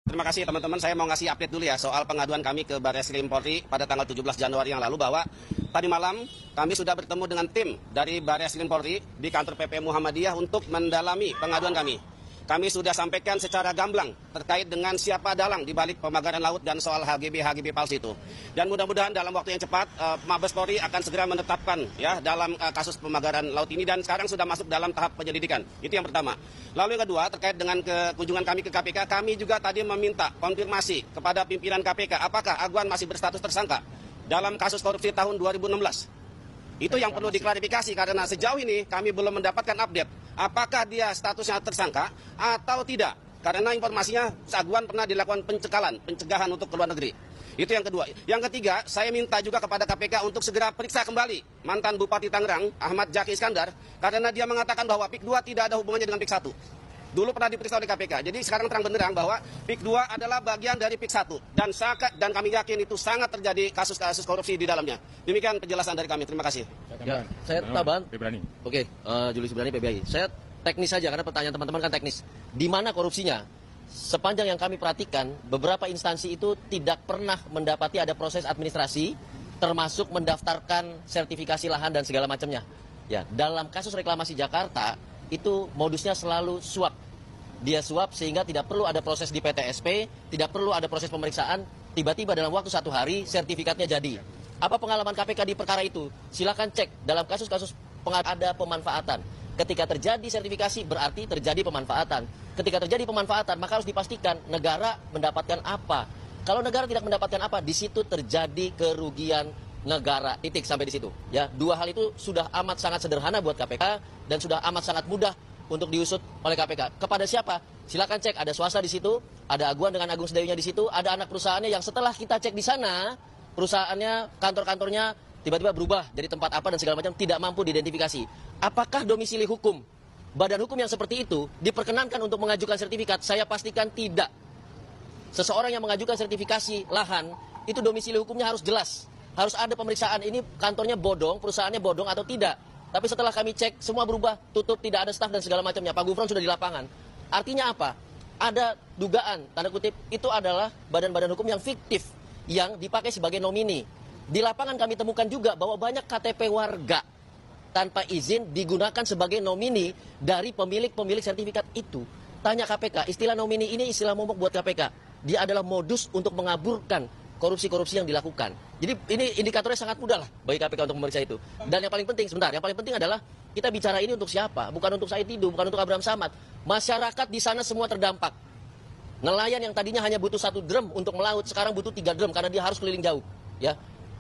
Terima kasih teman-teman, saya mau ngasih update dulu ya soal pengaduan kami ke Barreskrim Polri pada tanggal 17 Januari yang lalu bahwa tadi malam kami sudah bertemu dengan tim dari Barreskrim Polri di kantor PP Muhammadiyah untuk mendalami pengaduan kami. Kami sudah sampaikan secara gamblang terkait dengan siapa dalang di balik pemagaran laut dan soal HGB palsu itu. Dan mudah-mudahan dalam waktu yang cepat Mabes Polri akan segera menetapkan ya dalam kasus pemagaran laut ini dan sekarang sudah masuk dalam tahap penyelidikan. Itu yang pertama. Lalu yang kedua terkait dengan kunjungan kami ke KPK, kami juga tadi meminta konfirmasi kepada pimpinan KPK apakah Agwan masih berstatus tersangka dalam kasus korupsi tahun 2016. Itu yang perlu diklarifikasi karena sejauh ini kami belum mendapatkan update apakah dia statusnya tersangka atau tidak. Karena informasinya Agwan pernah dilakukan pencegahan untuk ke luar negeri. Itu yang kedua. Yang ketiga, saya minta juga kepada KPK untuk segera periksa kembali mantan Bupati Tangerang, Ahmad Zaki Iskandar, karena dia mengatakan bahwa PIK 2 tidak ada hubungannya dengan PIK 1. Dulu pernah diperiksa oleh KPK. Jadi sekarang terang benderang bahwa PIK 2 adalah bagian dari PIK 1. Dan kami yakin itu sangat terjadi kasus-kasus korupsi di dalamnya. Demikian penjelasan dari kami. Terima kasih. Ya, saya tambahan. Oke, Julius Ibrani PBI. Saya teknis saja karena pertanyaan teman-teman kan teknis. Di mana korupsinya? Sepanjang yang kami perhatikan, beberapa instansi itu tidak pernah mendapati ada proses administrasi, termasuk mendaftarkan sertifikasi lahan dan segala macamnya. Ya, dalam kasus reklamasi Jakarta, itu modusnya selalu suap. Dia suap sehingga tidak perlu ada proses di PTSP, tidak perlu ada proses pemeriksaan, tiba-tiba dalam waktu 1 hari sertifikatnya jadi. Apa pengalaman KPK di perkara itu? Silakan cek dalam kasus-kasus ada pemanfaatan. Ketika terjadi sertifikasi berarti terjadi pemanfaatan. Ketika terjadi pemanfaatan maka harus dipastikan negara mendapatkan apa. Kalau negara tidak mendapatkan apa, di situ terjadi kerugian negara. Titik sampai di situ. Ya, 2 hal itu sudah amat sangat sederhana buat KPK dan sudah amat sangat mudah untuk diusut oleh KPK. Kepada siapa? Silakan cek, ada swasta di situ, ada Agwan dengan Agung Sedayu di situ, ada anak perusahaannya yang setelah kita cek di sana, perusahaannya, kantor-kantornya tiba-tiba berubah dari tempat apa dan segala macam, tidak mampu diidentifikasi. Apakah domisili hukum badan hukum yang seperti itu diperkenankan untuk mengajukan sertifikat? Saya pastikan tidak. Seseorang yang mengajukan sertifikasi lahan, itu domisili hukumnya harus jelas. Harus ada pemeriksaan, ini kantornya bodong, perusahaannya bodong atau tidak. Tapi setelah kami cek, semua berubah, tutup, tidak ada staf dan segala macamnya. Pak Gufron sudah di lapangan. Artinya apa? Ada dugaan, tanda kutip, itu adalah badan-badan hukum yang fiktif, yang dipakai sebagai nomini. Di lapangan kami temukan juga bahwa banyak KTP warga tanpa izin digunakan sebagai nomini dari pemilik-pemilik sertifikat itu. Tanya KPK, istilah nomini ini istilah momok buat KPK. Dia adalah modus untuk mengaburkan korupsi-korupsi yang dilakukan. Jadi ini indikatornya sangat mudah lah bagi KPK untuk memeriksa itu. Dan yang paling penting, yang paling penting adalah kita bicara ini untuk siapa? Bukan untuk Said Didu, bukan untuk Abraham Samad. Masyarakat di sana semua terdampak. Nelayan yang tadinya hanya butuh 1 drum untuk melaut, sekarang butuh 3 drum karena dia harus keliling jauh. Ya,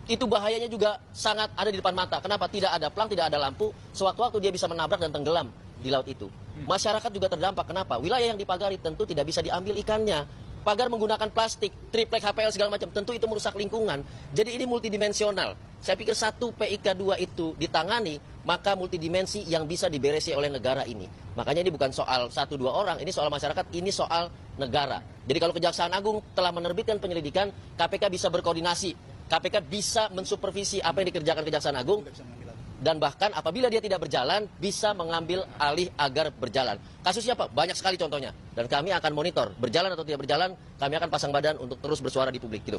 itu bahayanya juga sangat ada di depan mata. Kenapa? Tidak ada plang, tidak ada lampu. Sewaktu-waktu dia bisa menabrak dan tenggelam di laut itu. Masyarakat juga terdampak. Kenapa? Wilayah yang dipagari tentu tidak bisa diambil ikannya. Pagar menggunakan plastik, triplek HPL segala macam, tentu itu merusak lingkungan. Jadi ini multidimensional. Saya pikir 1 PIK 2 itu ditangani, maka multidimensi yang bisa diberesi oleh negara ini. Makanya ini bukan soal 1-2 orang, ini soal masyarakat, ini soal negara. Jadi kalau Kejaksaan Agung telah menerbitkan penyelidikan, KPK bisa berkoordinasi. KPK bisa mensupervisi apa yang dikerjakan Kejaksaan Agung. Dan bahkan apabila dia tidak berjalan, bisa mengambil alih agar berjalan. Kasusnya apa? Banyak sekali contohnya. Dan kami akan monitor, berjalan atau tidak berjalan, kami akan pasang badan untuk terus bersuara di publik. Gitu.